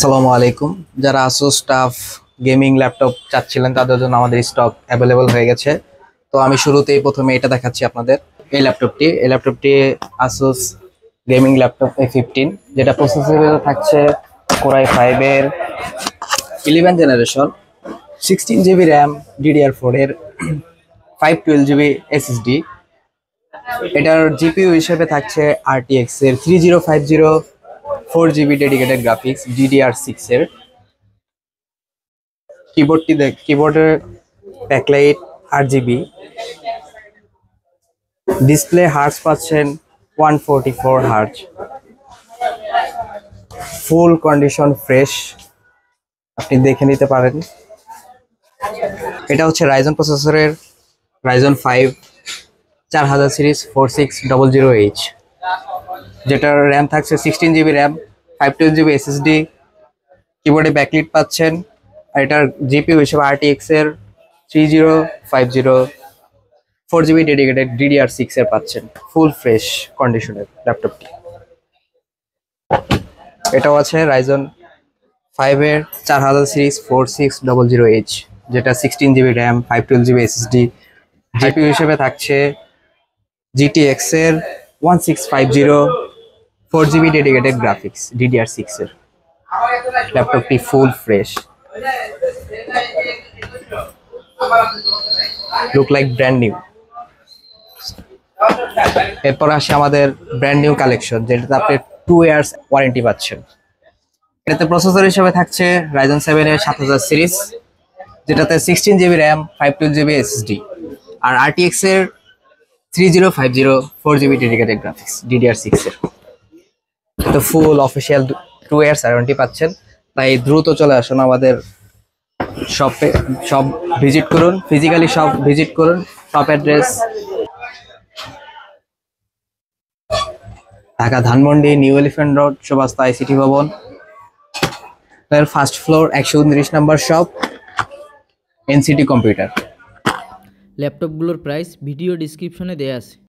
আসসালামু আলাইকুম। যারা আসুস টাফ গেমিং ল্যাপটপ চাচ্ছিলেন তাদের জন্য আমাদের স্টক অ্যাভেলেবল হয়ে গেছে। তো আমি শুরুতেই প্রথমে এটা দেখাচ্ছি আপনাদের। এই ল্যাপটপটি আসুস গেমিং ল্যাপটপ A15, যেটা প্রসেসরে থাকছে কোর i5 এর 11 জেনারেশন, 16 GB র্যাম, DDR4 এর 512 GB SSD। এটার জিপিইউ হিসেবে থাকছে RTX এর 3050 4 GB ডেডিকেটেড গ্রাফিক্স DDR6 এর। কিবোর্ডের ব্যাকলাইট RGB, ডিসপ্লে হার্টজ পাচ্ছেন 144 হার্টজ, ফুল কন্ডিশন ফ্রেশ, আপনি দেখে নিতে পারেন। এটা হচ্ছে রাইজন প্রসেসরের রাইজন 5 4000 সিরিজ 4600H, যেটার র্যাম থাকছে 16 GB র্যাম, 512 GB SSD। কিবোর্ডে ব্যাকলিট পাচ্ছেন। আর এটার জিপিইউ হিসেবে RTX এর 3050 4 GB ডেডিকেটেড DDR6 এর পাচ্ছেন। ফুল ফ্রেশ কন্ডিশনের ল্যাপটপটি। এটাও আছে রাইজন 5 এর 4000 সিরিজ 4600H, যেটা 16 GB RAM, 512 GB SSD। GPU হিসেবে থাকছে GTX এর 1650 4 GB ডেডিকেটেড গ্রাফিক্স DDR6 এর। ল্যাপটপটি full fresh, look like brand new. এরপর আসে আমাদের ব্র্যান্ড নিউ কালেকশন, যেটাতে আপনি 2 ইয়ার্স ওয়ারেন্টি পাচ্ছেন। এটাতে প্রসেসর হিসেবে থাকছে রাইজন 7 এর 7000 সিরিজ, যেটাতে 16 GB র্যাম, 512 GB SSD। আর RTX এর 3050 4 GB ডেডিকেটেড গ্রাফিক্স DDR6 এর। তো ফুল অফিসিয়াল 2 ইয়ার্স ওয়ারেন্টি পাচ্ছেন। তাই দ্রুত চলে আসুন আমাদের শপে, সব ভিজিট করুন, ফিজিক্যালি সব ভিজিট করুন। Shop address Dhaka Dhanmondi, new elephant road, Subasta ICT ভবন, এর first floor, 129 number shop, NCT computer. ল্যাপটপগুলোর প্রাইস ভিডিও ডিসক্রিপশনে দেয়া আছে।